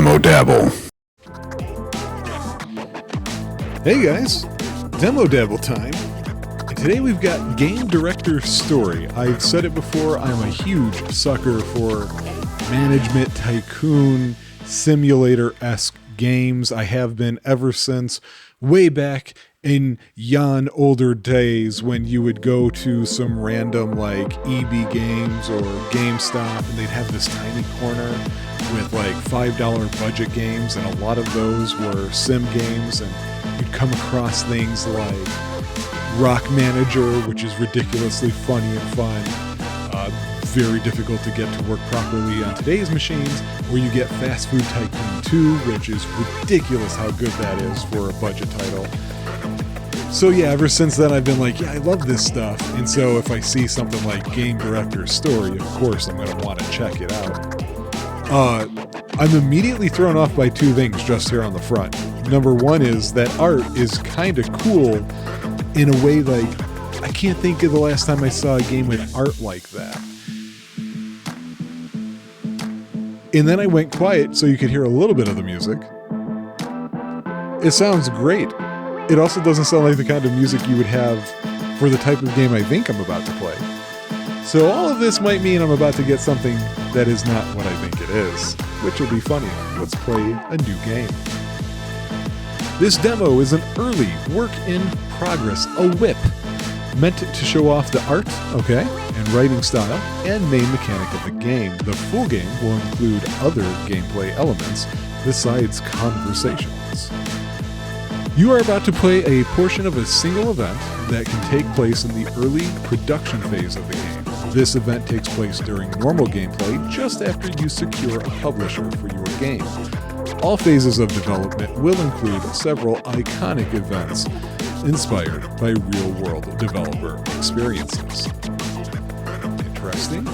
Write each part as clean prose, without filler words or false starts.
Demo Dabble. Hey guys, Demo Dabble time. And today we've got Game Director Story. I've said it before, I'm a huge sucker for management tycoon simulator-esque games. I have been ever since way back in yon older days when you would go to some random like EB Games or GameStop and they'd have this tiny corner with like $5 budget games, and a lot of those were sim games, and you'd come across things like Rock Manager, which is ridiculously funny and fun, very difficult to get to work properly on today's machines, or you get Fast Food Tycoon 2, which is ridiculous how good that is for a budget title. So yeah, ever since then I've been like, yeah, I love this stuff, and so if I see something like Game Director Story, of course I'm going to want to check it out. I'm immediately thrown off by two things just here on the front. Number one is that art is kind of cool in a way like, I can't think of the last time I saw a game with art like that. And then I went quiet so you could hear a little bit of the music. It sounds great. It also doesn't sound like the kind of music you would have for the type of game I think I'm about to play. So all of this might mean I'm about to get something that is not what I think it is, which will be funny. Let's play a new game. This demo is an early work in progress, a whip, meant to show off the art, okay, and writing style, and main mechanic of the game. The full game will include other gameplay elements besides conversations. You are about to play a portion of a single event that can take place in the early production phase of the game. This event takes place during normal gameplay just after you secure a publisher for your game. All phases of development will include several iconic events inspired by real-world developer experiences. Interesting.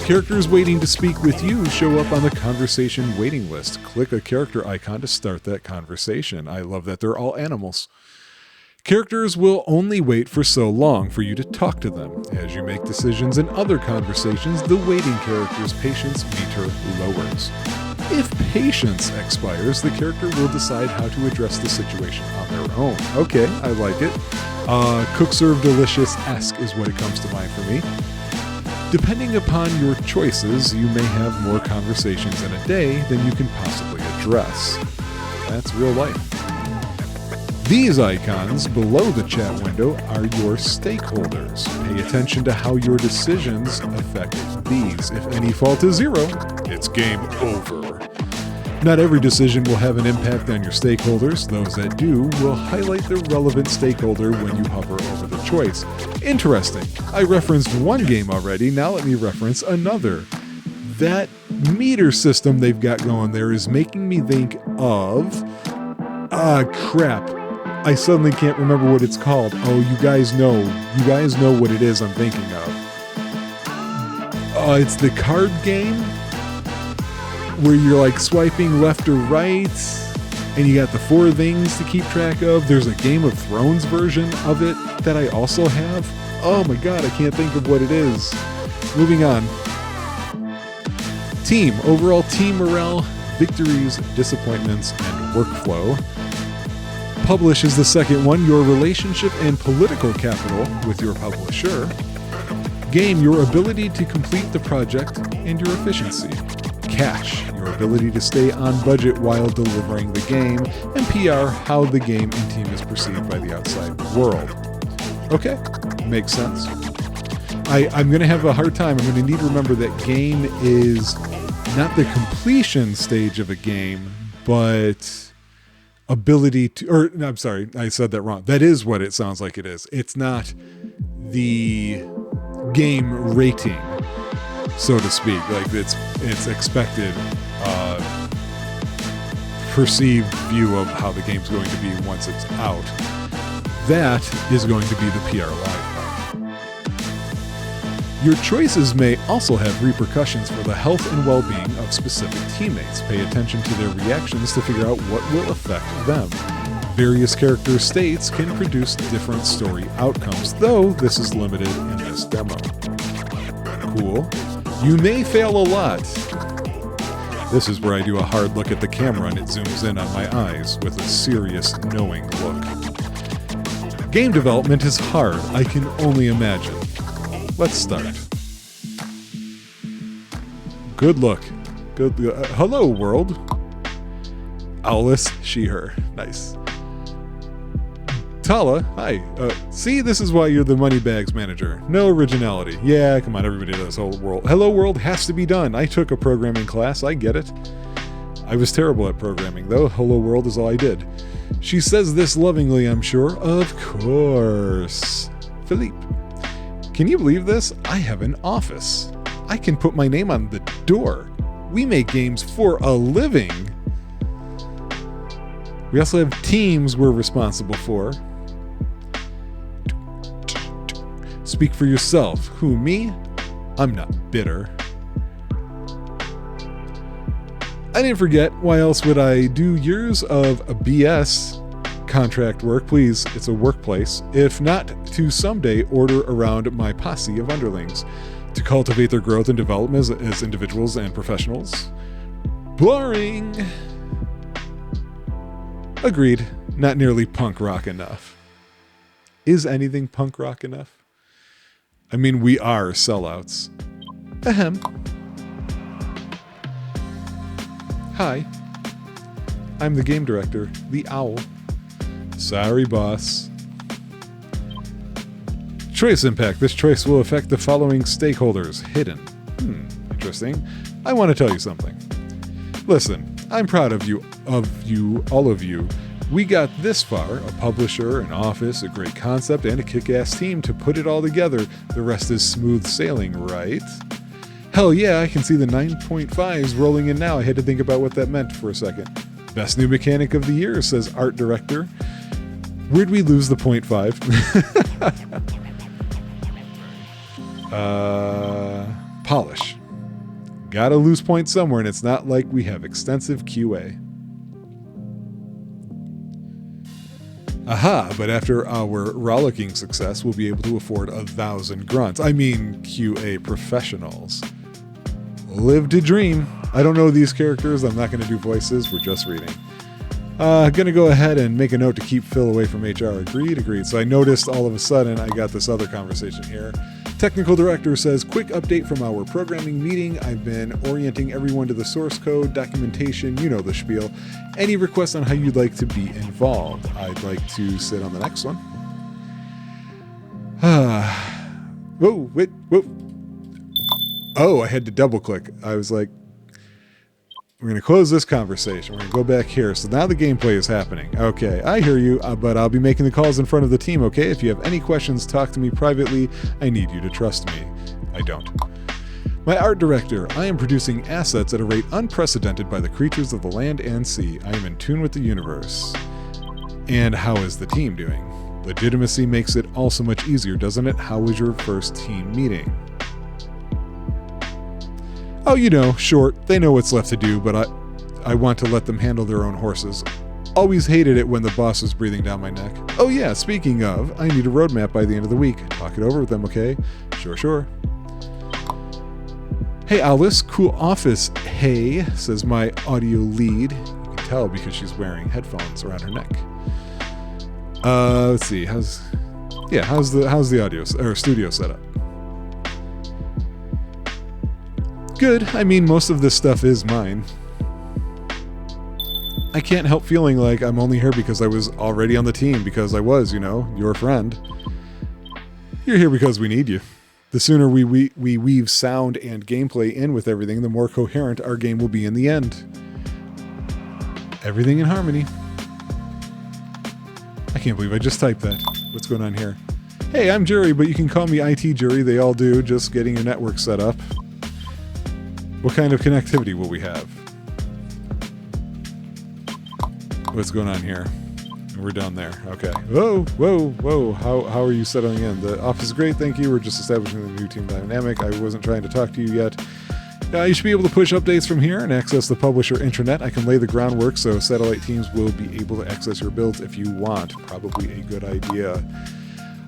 Characters waiting to speak with you show up on the conversation waiting list. Click a character icon to start that conversation. I love that they're all animals. Characters will only wait for so long for you to talk to them. As you make decisions in other conversations, the waiting character's patience meter lowers. If patience expires, the character will decide how to address the situation on their own. Okay, I like it. Cook Serve Delicious-esque is what it comes to mind for me. Depending upon your choices, you may have more conversations in a day than you can possibly address. That's real life. These icons below the chat window are your stakeholders. Pay attention to how your decisions affect these. If any fall to zero, it's game over. Not every decision will have an impact on your stakeholders. Those that do will highlight the relevant stakeholder when you hover over the choice. Interesting. I referenced one game already, now let me reference another. That meter system they've got going there is making me think of... crap. I suddenly can't remember what it's called. Oh, you guys know what it is I'm thinking of. It's the card game where you're like swiping left or right and you got the four things to keep track of. There's a Game of Thrones version of it that I also have. Oh my god, I can't think of what it is. Moving on. Team. Overall team morale, victories, disappointments, and workflow. Publish is the second one, your relationship and political capital with your publisher. Game, your ability to complete the project and your efficiency. Cash, your ability to stay on budget while delivering the game. And PR, how the game and team is perceived by the outside world. Okay, makes sense. I'm going to have a hard time. I'm going to need to remember that game is not the completion stage of a game, but... ability to, or no, I'm sorry, I said that wrong. That is what it sounds like it is. It's not the game rating, so to speak. Like it's expected, perceived view of how the game's going to be once it's out. That is going to be the PR Live part. Your choices may also have repercussions for the health and well-being of specific teammates. Pay attention to their reactions to figure out what will affect them. Various character states can produce different story outcomes, though this is limited in this demo. Cool. You may fail a lot. This is where I do a hard look at the camera and it zooms in on my eyes with a serious, knowing look. Game development is hard, I can only imagine. Let's start. Good look. Hello, world. Owlis, she, her. Nice. Tala, hi. See, this is why you're the Moneybags manager. No originality. Yeah, come on, everybody does Hello World. Hello World has to be done. I took a programming class, I get it. I was terrible at programming, though. Hello World is all I did. She says this lovingly, I'm sure. Of course. Philippe. Can you believe this? I have an office. I can put my name on the door. We make games for a living. We also have teams we're responsible for. Speak for yourself. Who, me? I'm not bitter. I didn't forget. Why else would I do years of a BS contract work? Please, it's a workplace. If not, to someday order around my posse of underlings to cultivate their growth and development as individuals and professionals. Boring. Agreed. Not nearly punk rock enough. Is anything punk rock enough? I mean, we are sellouts. Ahem. Hi. I'm the game director, the owl. Sorry, boss. Choice impact. This choice will affect the following stakeholders. Hidden. Interesting. I want to tell you something. Listen, I'm proud of you, all of you. We got this far, a publisher, an office, a great concept, and a kick-ass team to put it all together. The rest is smooth sailing, right? Hell yeah, I can see the 9.5s rolling in now. I had to think about what that meant for a second. Best new mechanic of the year, says art director. Where'd we lose the 0.5? Polish. Gotta lose points somewhere, and it's not like we have extensive QA. Aha, but after our rollicking success, we'll be able to afford 1,000 grunts. I mean, QA professionals. Live to dream. I don't know these characters. I'm not going to do voices. We're just reading. Gonna go ahead and make a note to keep Phil away from HR. Agreed. So I noticed all of a sudden I got this other conversation here. Technical director says, quick update from our programming meeting. I've been orienting everyone to the source code, documentation, you know the spiel. Any requests on how you'd like to be involved? I'd like to sit on the next one. Whoa. Oh, I had to double click. I was like, we're going to close this conversation. We're going to go back here. So now the gameplay is happening. Okay, I hear you, but I'll be making the calls in front of the team, okay? If you have any questions, talk to me privately. I need you to trust me. I don't. My art director, I am producing assets at a rate unprecedented by the creatures of the land and sea. I am in tune with the universe. And how is the team doing? Legitimacy makes it all so much easier, doesn't it? How was your first team meeting? Oh, you know, short. They know what's left to do, but I want to let them handle their own horses. Always hated it when the boss was breathing down my neck. Oh yeah, speaking of, I need a roadmap by the end of the week. Talk it over with them, okay? Sure. Hey, Alice, cool office. Hey, says my audio lead. You can tell because she's wearing headphones around her neck. Let's see. How's the audio or studio setup? Good. I mean, most of this stuff is mine. I can't help feeling like I'm only here because I was already on the team, because I was, your friend. You're here because we need you. The sooner we weave sound and gameplay in with everything, the more coherent our game will be in the end. Everything in harmony. I can't believe I just typed that. What's going on here? Hey, I'm Jury, but you can call me IT Jury. They all do. Just getting your network set up. What kind of connectivity will we have? What's going on here? We're down there. Okay. Whoa. How are you settling in? The office is great, thank you. We're just establishing the new team dynamic. I wasn't trying to talk to you yet. You should be able to push updates from here and access the publisher intranet. I can lay the groundwork so satellite teams will be able to access your builds if you want. Probably a good idea.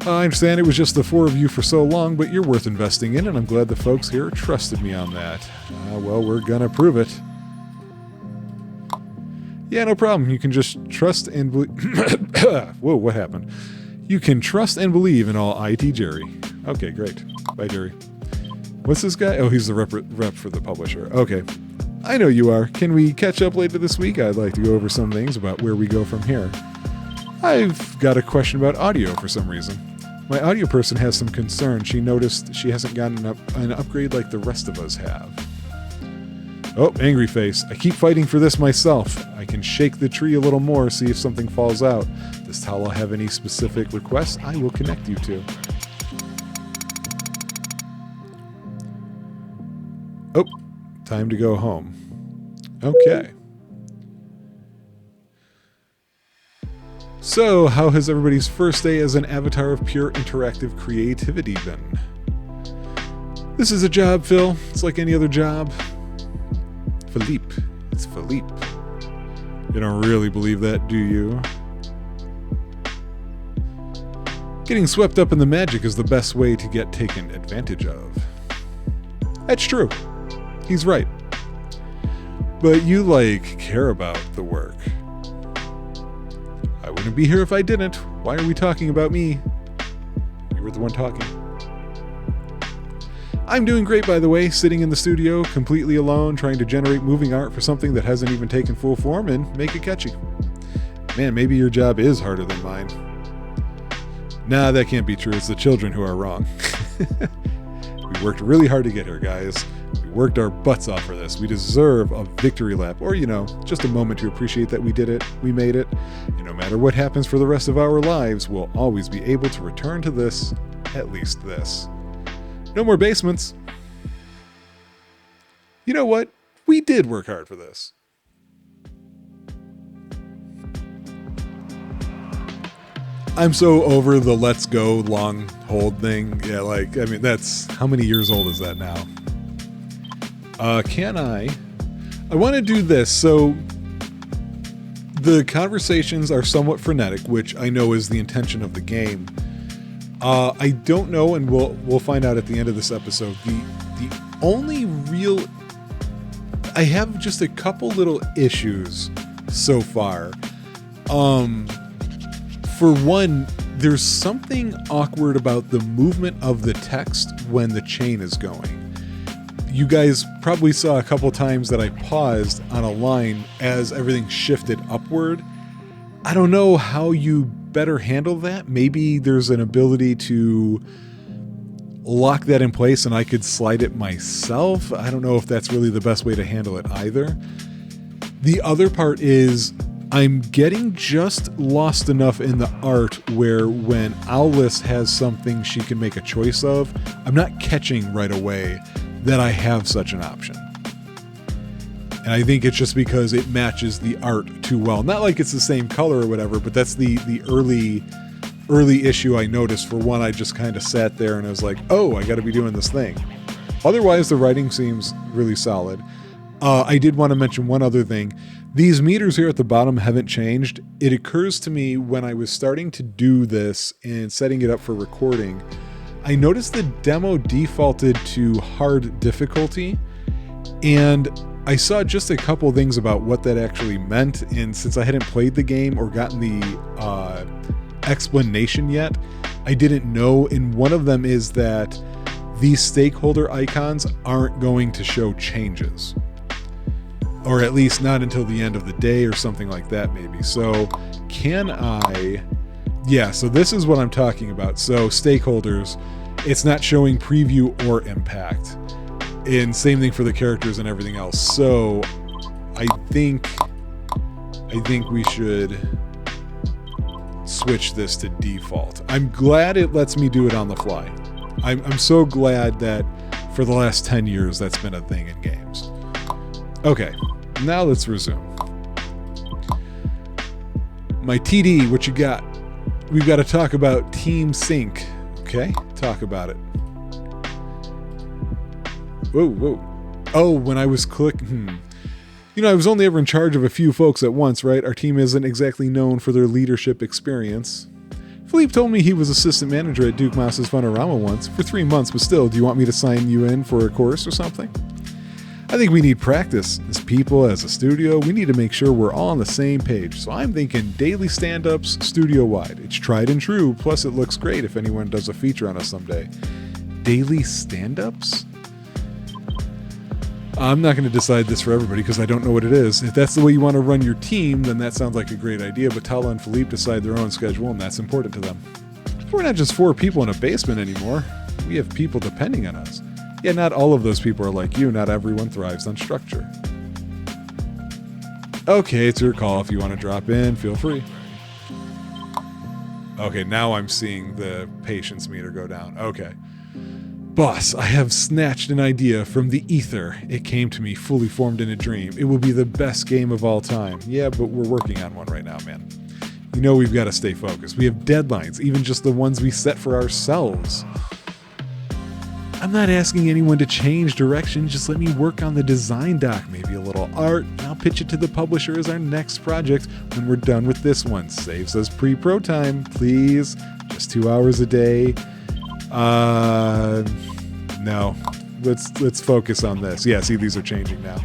I understand it was just the four of you for so long, but you're worth investing in, and I'm glad the folks here trusted me on that. Well, we're gonna prove it. Yeah, no problem. You can just trust and believe. Whoa, what happened? You can trust and believe in all IT Jerry. Okay, great. Bye, Jerry. What's this guy? Oh, he's the rep for the publisher. Okay. I know you are. Can we catch up later this week? I'd like to go over some things about where we go from here. I've got a question about audio for some reason. My audio person has some concern. She noticed she hasn't gotten an upgrade like the rest of us have. Oh, angry face. I keep fighting for this myself. I can shake the tree a little more, see if something falls out. Does Tala have any specific requests I will connect you to? Oh, time to go home. Okay. So, how has everybody's first day as an avatar of pure interactive creativity been? This is a job, Phil. It's like any other job. Philippe. It's Philippe. You don't really believe that, do you? Getting swept up in the magic is the best way to get taken advantage of. That's true. He's right. But you, care about the work. I wouldn't be here if I didn't. Why are we talking about me? You were the one talking. I'm doing great, by the way, sitting in the studio, completely alone, trying to generate moving art for something that hasn't even taken full form and make it catchy. Man, maybe your job is harder than mine. Nah, that can't be true. It's the children who are wrong. We worked really hard to get here, guys. We worked our butts off for this. We deserve a victory lap, or, just a moment to appreciate that we did it, we made it. And no matter what happens for the rest of our lives, we'll always be able to return to this, at least this. No more basements. You know what? We did work hard for this. I'm so over the let's go long hold thing. Yeah, that's... How many years old is that now? I want to do this. So the conversations are somewhat frenetic, which I know is the intention of the game. I don't know, and we'll find out at the end of this episode. The only real... I have just a couple little issues so far. For one, there's something awkward about the movement of the text when the chain is going. You guys probably saw a couple times that I paused on a line as everything shifted upward. I don't know how you better handle that. Maybe there's an ability to lock that in place and I could slide it myself. I don't know if that's really the best way to handle it either. The other part is I'm getting just lost enough in the art where when Owlis has something she can make a choice of, I'm not catching right away that I have such an option. And I think it's just because it matches the art too well. Not like it's the same color or whatever, but that's the early issue I noticed. For one, I just kind of sat there and I was like, oh, I got to be doing this thing. Otherwise, the writing seems really solid. I did want to mention one other thing. These meters here at the bottom haven't changed. It occurs to me when I was starting to do this and setting it up for recording, I noticed the demo defaulted to hard difficulty, and I saw just a couple things about what that actually meant, and since I hadn't played the game or gotten the explanation yet, I didn't know, and one of them is that these stakeholder icons aren't going to show changes. Or at least not until the end of the day or something like that maybe. So can I... Yeah, so this is what I'm talking about. So stakeholders, it's not showing preview or impact. And same thing for the characters and everything else. So I think we should switch this to default. I'm glad it lets me do it on the fly. I'm so glad that for the last 10 years that's been a thing in games. Okay, now let's resume. My TD, what you got? We've got to talk about Team Sync. Okay, talk about it. Whoa. Oh, when I was clicking... I was only ever in charge of a few folks at once, right? Our team isn't exactly known for their leadership experience. Philippe told me he was assistant manager at Duke Moss's Funorama once, for 3 months, but still, do you want me to sign you in for a course or something? I think we need practice. As people, as a studio, we need to make sure we're all on the same page. So I'm thinking daily stand-ups studio-wide. It's tried and true, plus it looks great if anyone does a feature on us someday. Daily stand-ups? I'm not going to decide this for everybody because I don't know what it is. If that's the way you want to run your team, then that sounds like a great idea, but Tala and Philippe decide their own schedule, and that's important to them. We're not just 4 people in a basement anymore. We have people depending on us. Yeah, not all of those people are like you. Not everyone thrives on structure. Okay, it's your call. If you want to drop in, feel free. Okay, now I'm seeing the patience meter go down. Okay. Boss, I have snatched an idea from the ether. It came to me fully formed in a dream. It will be the best game of all time. Yeah, but we're working on one right now, man. You know we've got to stay focused. We have deadlines, even just the ones we set for ourselves. I'm not asking anyone to change direction. Just let me work on the design doc, maybe a little art. I'll pitch it to the publisher as our next project when we're done with this one. Saves us pre-pro time, please. Just 2 hours a day. No. Let's focus on this. Yeah, see, these are changing now.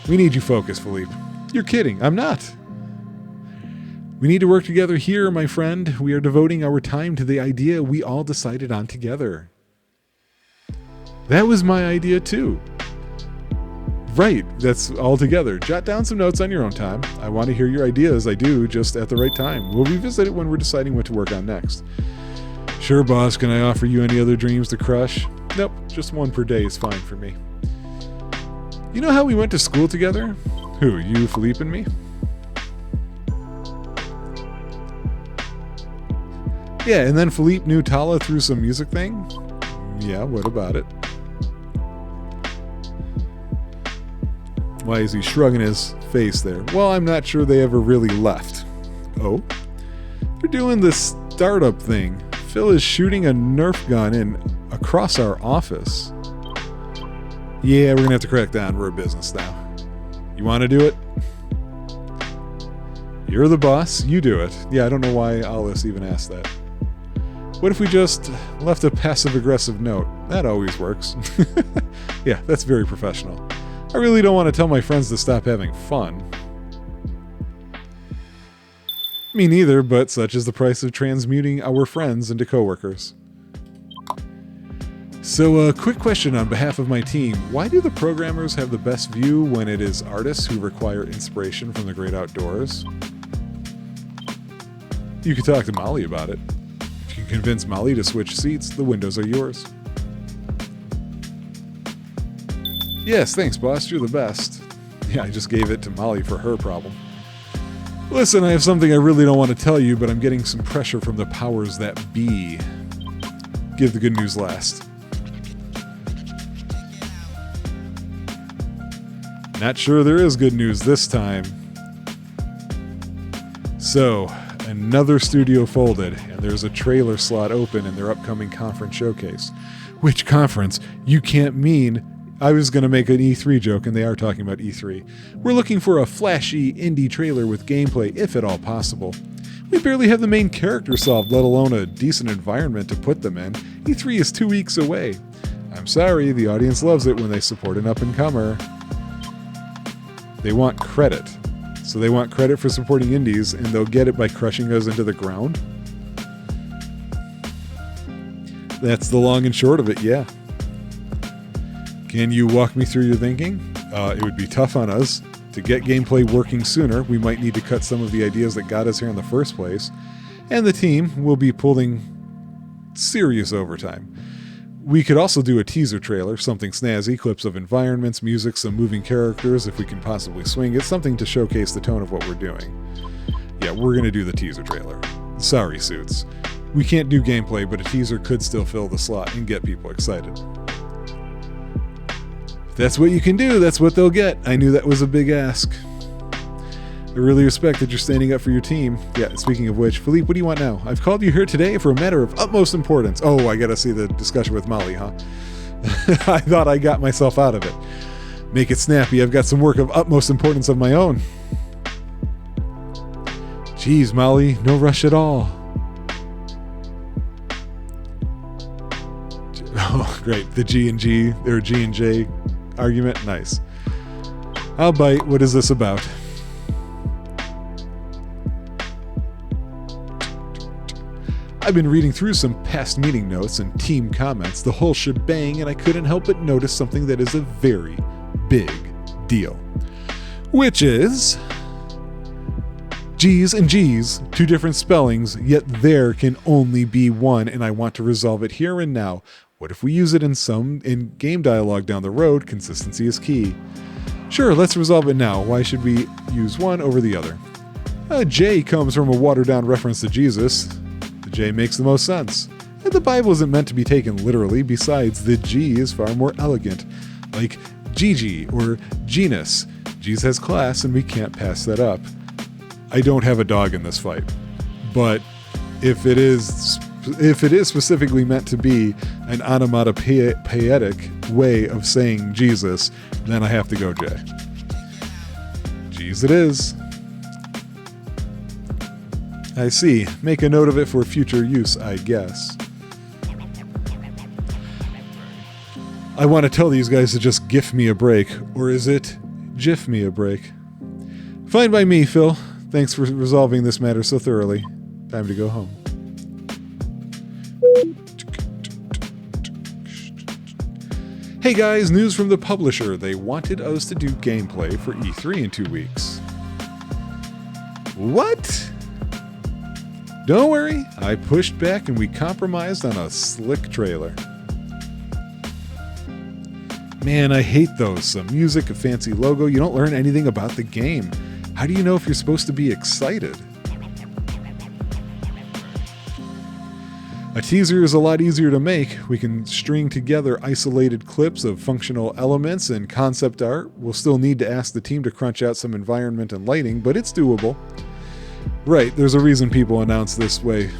We need you focused, Philippe. You're kidding. I'm not. We need to work together here, my friend. We are devoting our time to the idea we all decided on together. That was my idea too. Right, that's all together. Jot down some notes on your own time. I want to hear your ideas. I do, just at the right time. We'll revisit it when we're deciding what to work on next. Sure, boss. Can I offer you any other dreams to crush? Nope, just 1 per day is fine for me. You know how we went to school together? Who, you, Philippe, and me? Yeah, and then Philippe knew Tala through some music thing? Yeah, what about it? Why is he shrugging his face there? Well, I'm not sure they ever really left. Oh? They're doing this startup thing. Phil is shooting a Nerf gun in across our office. Yeah, we're going to have to crack down. We're a business now. You want to do it? You're the boss. You do it. Yeah, I don't know why Alice even asked that. What if we just left a passive-aggressive note? That always works. Yeah, that's very professional. I really don't want to tell my friends to stop having fun. Me neither, but such is the price of transmuting our friends into coworkers. So a quick question on behalf of my team. Why do the programmers have the best view when it is artists who require inspiration from the great outdoors? You could talk to Molly about it. If you can convince Molly to switch seats, the windows are yours. Yes, thanks, boss. You're the best. Yeah, I just gave it to Molly for her problem. Listen, I have something I really don't want to tell you, but I'm getting some pressure from the powers that be. Give the good news last. Not sure there is good news this time. So, another studio folded, and there's a trailer slot open in their upcoming conference showcase. Which conference? You can't mean... I was going to make an E3 joke, and they are talking about E3. We're looking for a flashy indie trailer with gameplay, if at all possible. We barely have the main character solved, let alone a decent environment to put them in. E3 is 2 weeks away. I'm sorry, the audience loves it when they support an up-and-comer. They want credit. So they want credit for supporting indies, and they'll get it by crushing us into the ground? That's the long and short of it, yeah. Can you walk me through your thinking? It would be tough on us. To get gameplay working sooner, we might need to cut some of the ideas that got us here in the first place. And the team will be pulling serious overtime. We could also do a teaser trailer, something snazzy, clips of environments, music, some moving characters, if we can possibly swing it, something to showcase the tone of what we're doing. Yeah, we're going to do the teaser trailer. Sorry, Suits. We can't do gameplay, but a teaser could still fill the slot and get people excited. If that's what you can do, that's what they'll get. I knew that was a big ask. I really respect that you're standing up for your team. Yeah, speaking of which, Philippe, what do you want now? I've called you here today for a matter of utmost importance. Oh, I gotta see the discussion with Molly, huh? I thought I got myself out of it. Make it snappy. I've got some work of utmost importance of my own. Geez, Molly, no rush at all. Oh, great. The G&G, or G&J argument? Nice. I'll bite. What is this about? I've been reading through some past meeting notes and team comments, the whole shebang, and I couldn't help but notice something that is a very big deal. Which is G's and G's, two different spellings, yet there can only be one, and I want to resolve it here and now. What if we use it in game dialogue down the road? Consistency is key. Sure, let's resolve it now. Why should we use one over the other? J comes from a watered-down reference to Jesus. The J makes the most sense. And the Bible isn't meant to be taken literally. Besides, the G is far more elegant, like Gigi or genus. G's has class, and we can't pass that up. I don't have a dog in this fight, but if it is specifically meant to be an onomatopoeic way of saying Jesus, then I have to go J. G's it is. I see. Make a note of it for future use, I guess. I want to tell these guys to just gift me a break, or is it jiff me a break? Fine by me, Phil. Thanks for resolving this matter so thoroughly. Time to go home. Hey guys, news from the publisher. They wanted us to do gameplay for E3 in 2 weeks. What? Don't worry, I pushed back and we compromised on a slick trailer. Man, I hate those. Some music, a fancy logo, you don't learn anything about the game. How do you know if you're supposed to be excited? A teaser is a lot easier to make. We can string together isolated clips of functional elements and concept art. We'll still need to ask the team to crunch out some environment and lighting, but it's doable. Right, there's a reason people announce this way.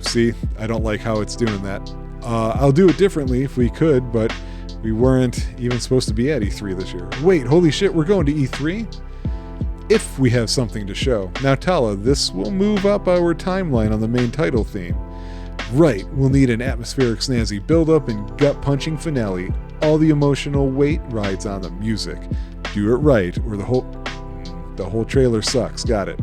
See, I don't like how it's doing that. I'll do it differently if we could, but we weren't even supposed to be at E3 this year. Wait, holy shit, we're going to E3? If we have something to show. Now Tala, this will move up our timeline on the main title theme. Right, we'll need an atmospheric snazzy build-up and gut-punching finale. All the emotional weight rides on the music. Do it right, or the whole trailer sucks. Got it.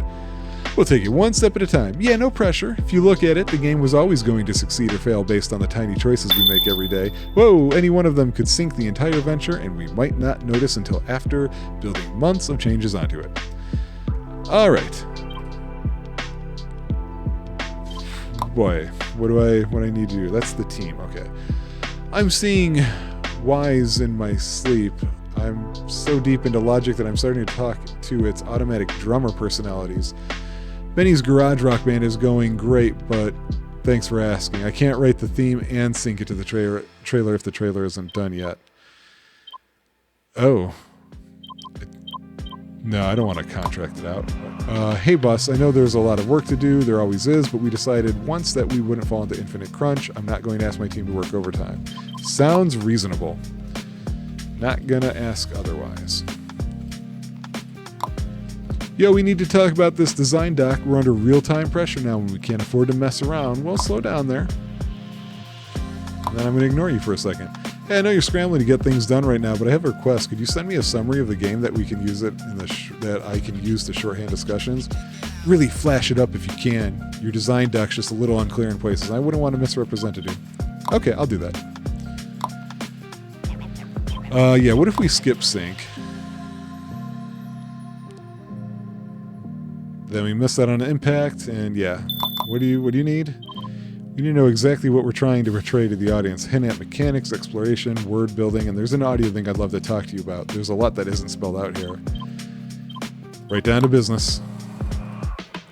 We'll take it one step at a time. Yeah, no pressure. If you look at it, the game was always going to succeed or fail based on the tiny choices we make every day. Whoa, any one of them could sink the entire venture, and we might not notice until after building months of changes onto it. All right. Boy, what do I need to do? That's the team. Okay. I'm seeing Y's in my sleep. I'm so deep into Logic that I'm starting to talk to its automatic drummer personalities. Benny's Garage Rock Band is going great, but thanks for asking. I can't write the theme and sync it to the trailer if the trailer isn't done yet. Oh. No, I don't want to contract it out. Hey, boss, I know there's a lot of work to do. There always is, but we decided once that we wouldn't fall into infinite crunch. I'm not going to ask my team to work overtime. Sounds reasonable. Not gonna ask otherwise. Yo, we need to talk about this design doc. We're under real-time pressure now and we can't afford to mess around. Well, slow down there. And then I'm gonna ignore you for a second. Hey, I know you're scrambling to get things done right now, but I have a request. Could you send me a summary of the game that we can use it in that I can use to shorthand discussions? Really flash it up if you can. Your design doc's just a little unclear in places. I wouldn't want to misrepresent it. Okay, I'll do that. Yeah, what if we skip sync? Then we miss that on impact, and yeah. What do you need? You need to know exactly what we're trying to portray to the audience. Hint at mechanics, exploration, word building, and there's an audio thing I'd love to talk to you about. There's a lot that isn't spelled out here. Right down to business.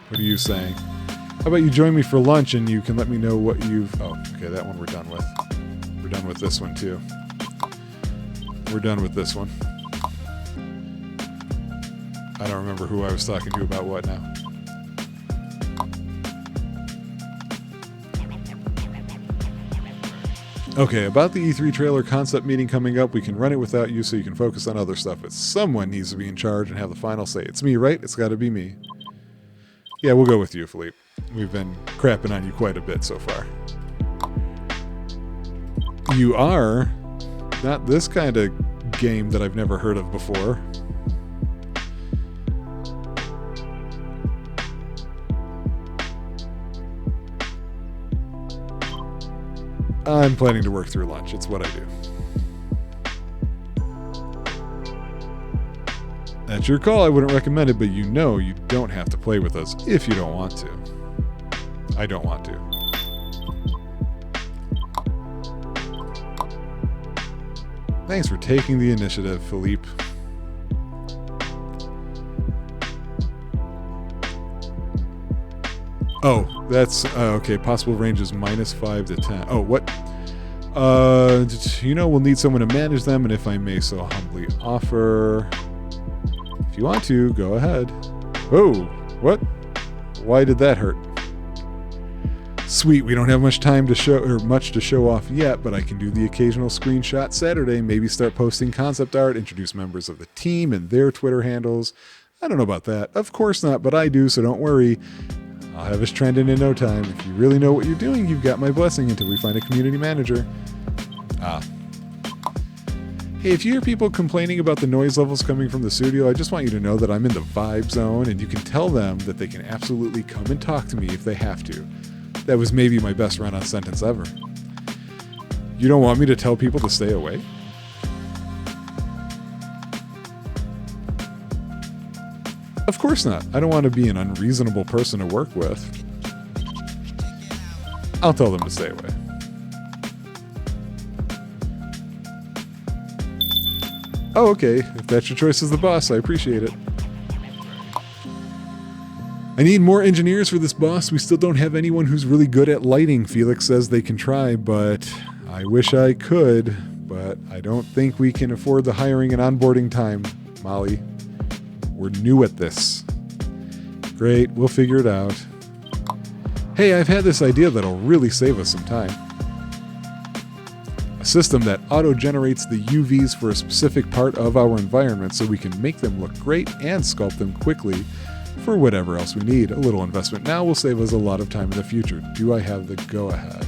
What are you saying? How about you join me for lunch and you can let me know what you've... Oh, okay, that one we're done with. We're done with this one, too. We're done with this one. I don't remember who I was talking to about what now. Okay, about the E3 trailer concept meeting coming up, we can run it without you so you can focus on other stuff, but someone needs to be in charge and have the final say. It's me, right? It's gotta be me. Yeah, we'll go with you, Philippe. We've been crapping on you quite a bit so far. You are? Not this kind of game that I've never heard of before. I'm planning to work through lunch. It's what I do. That's your call. I wouldn't recommend it, but you know you don't have to play with us if you don't want to. I don't want to. Thanks for taking the initiative, Philippe. Oh, that's okay. Possible range is -5 to 10. Oh, what? We'll need someone to manage them, and if I may so humbly offer, if you want to, go ahead. Oh, what? Why did that hurt? Sweet, we don't have much time to show or much to show off yet, but I can do the occasional screenshot Saturday, maybe start posting concept art, introduce members of the team and their Twitter handles. I don't know about that. Of course not, but I do, so don't worry. I'll have us trending in no time. If you really know what you're doing, you've got my blessing until we find a community manager. Hey, if you hear people complaining about the noise levels coming from the studio, I just want you to know that I'm in the vibe zone, and you can tell them that they can absolutely come and talk to me if they have to. That was maybe my best run-on sentence ever. You don't want me to tell people to stay away? Of course not. I don't want to be an unreasonable person to work with. I'll tell them to stay away. Oh, okay. If that's your choice as the boss, I appreciate it. I need more engineers for this boss. We still don't have anyone who's really good at lighting. Felix says they can try, but I wish I could. But I don't think we can afford the hiring and onboarding time, Molly. We're new at this. Great, we'll figure it out. Hey, I've had this idea that'll really save us some time. A system that auto-generates the UVs for a specific part of our environment so we can make them look great and sculpt them quickly for whatever else we need. A little investment now will save us a lot of time in the future. Do I have the go-ahead?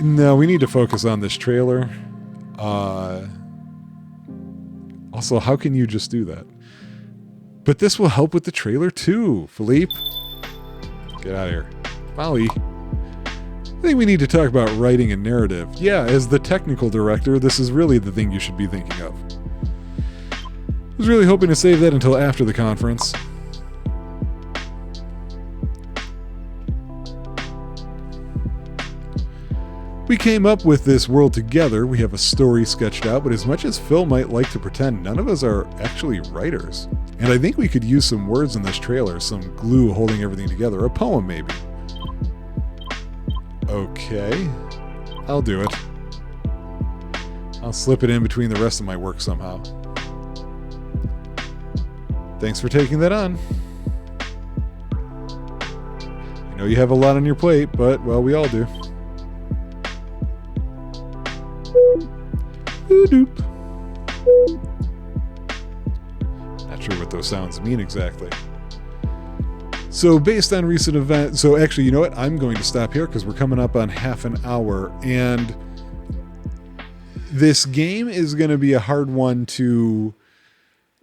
No, we need to focus on this trailer. Also, how can you just do that? But this will help with the trailer too, Philippe. Get out of here. Molly. I think we need to talk about writing and narrative. Yeah, as the technical director, this is really the thing you should be thinking of. I was really hoping to save that until after the conference. We came up with this world together. We have a story sketched out, but as much as Phil might like to pretend, none of us are actually writers. And I think we could use some words in this trailer, some glue holding everything together. A poem, maybe. Okay. I'll do it. I'll slip it in between the rest of my work somehow. Thanks for taking that on. I know you have a lot on your plate, but, well, we all do. Doop. Not sure what those sounds mean exactly. So based on recent events, so actually, you know what? I'm going to stop here because we're coming up on half an hour, and this game is going to be a hard one to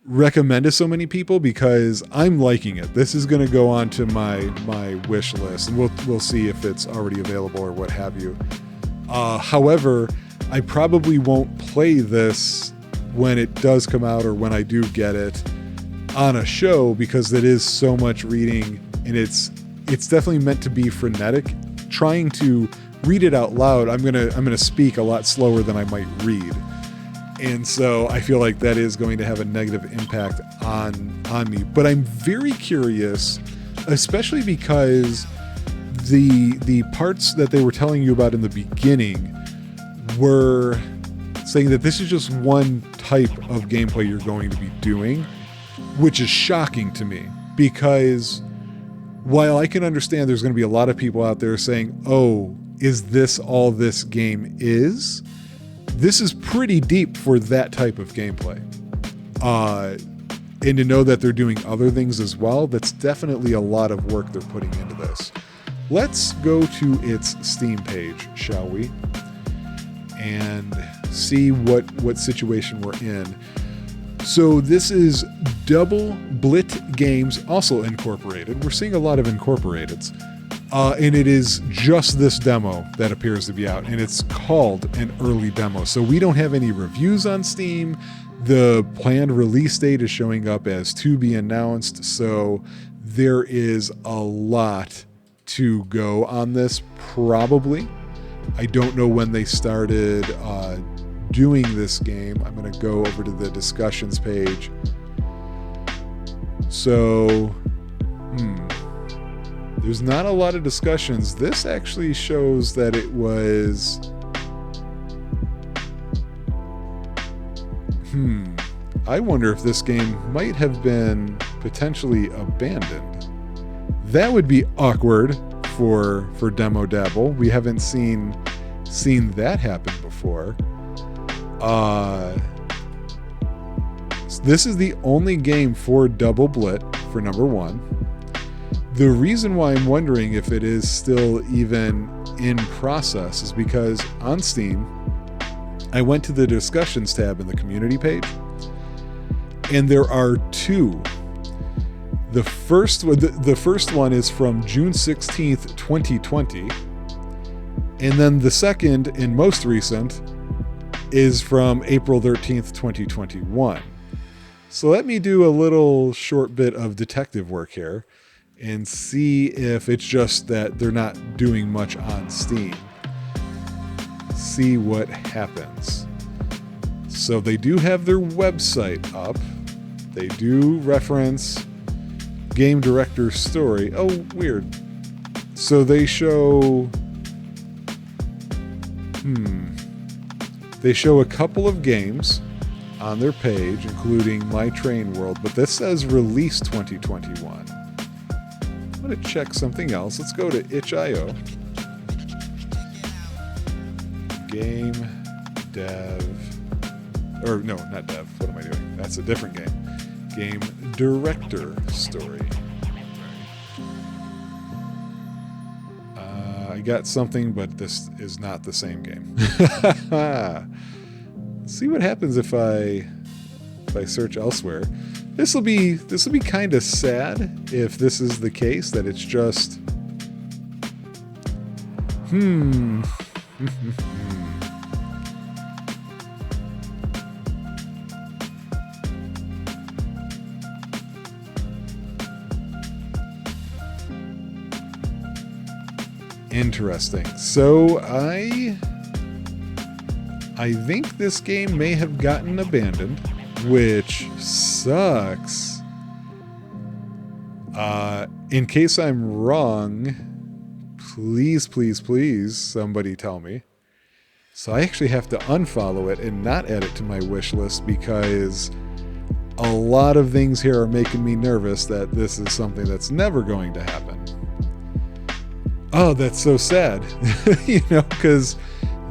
recommend to so many people because I'm liking it. This is going to go on to my wish list, and we'll see if it's already available or what have you. However, I probably won't play this when it does come out or when I do get it on a show because it is so much reading, and it's definitely meant to be frenetic. Trying to read it out loud, I'm gonna speak a lot slower than I might read, and so I feel like that is going to have a negative impact on me. But I'm very curious, especially because the parts that they were telling you about in the beginning were saying that this is just one type of gameplay you're going to be doing, which is shocking to me because while I can understand there's going to be a lot of people out there saying, oh, is this all this game is? This is pretty deep for that type of gameplay. And to know that they're doing other things as well, that's definitely a lot of work they're putting into this. let's go to its Steam page, shall we? And see what situation we're in. So this is Double Blit Games, also incorporated. We're seeing a lot of incorporateds. And it is just this demo that appears to be out, and it's called an early demo. So we don't have any reviews on Steam. The planned release date is showing up as to be announced. So there is a lot to go on this, probably. I don't know when they started doing this game. I'm going to go over to the discussions page. So, there's not a lot of discussions. This actually shows that it was... I wonder if this game might have been potentially abandoned. That would be awkward for Demo Dabble. We haven't seen that happen before. This is the only game for Double Blit for number 1. The reason why I'm wondering if it is still even in process is because on Steam, I went to the discussions tab in the community page, and there are 2. The first one is from June 16th, 2020, and then the second and most recent is from April 13th, 2021. So let me do a little short bit of detective work here and see if it's just that they're not doing much on Steam. See what happens. So they do have their website up. They do reference game director story. Oh, weird. So they show... They show a couple of games on their page, including My Train World, but this says release 2021. I'm going to check something else. Let's go to itch.io. Game dev... Or, no, not dev. What am I doing? That's a different game. Game director story. I got something, but this is not the same game. See what happens if I search elsewhere. This will be kind of sad if this is the case, that it's just Interesting. So I think this game may have gotten abandoned, which sucks. In case I'm wrong, please, please, please, somebody tell me. So I actually have to unfollow it and not add it to my wish list, because a lot of things here are making me nervous that this is something that's never going to happen. Oh, that's so sad, because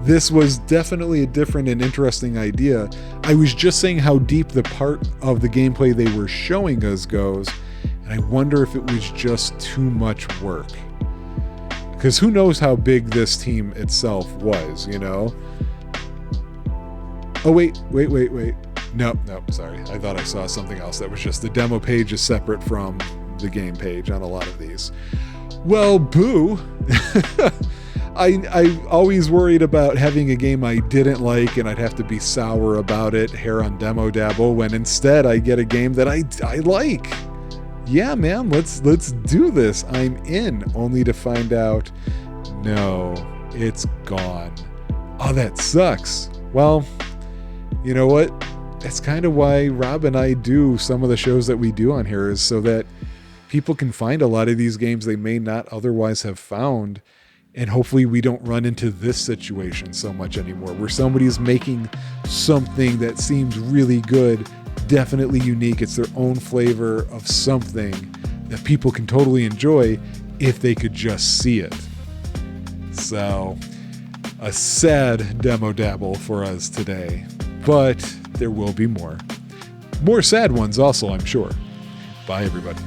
this was definitely a different and interesting idea. I was just saying how deep the part of the gameplay they were showing us goes, and I wonder if it was just too much work. Because who knows how big this team itself was, Oh, wait. Nope, sorry. I thought I saw something else. That was just the demo page is separate from the game page on a lot of these. Well, boo. I always worried about having a game I didn't like and I'd have to be sour about it here on Demo Dabble, when instead I get a game that I like. Yeah, man, let's do this. I'm in, only to find out, no, it's gone. Oh, that sucks. Well, you know what? That's kind of why Rob and I do some of the shows that we do on here, is so that people can find a lot of these games they may not otherwise have found. And hopefully we don't run into this situation so much anymore, where somebody's making something that seems really good, definitely unique. It's their own flavor of something that people can totally enjoy if they could just see it. So, a sad Demo Dabble for us today, but there will be more. More sad ones also, I'm sure. Bye, everybody.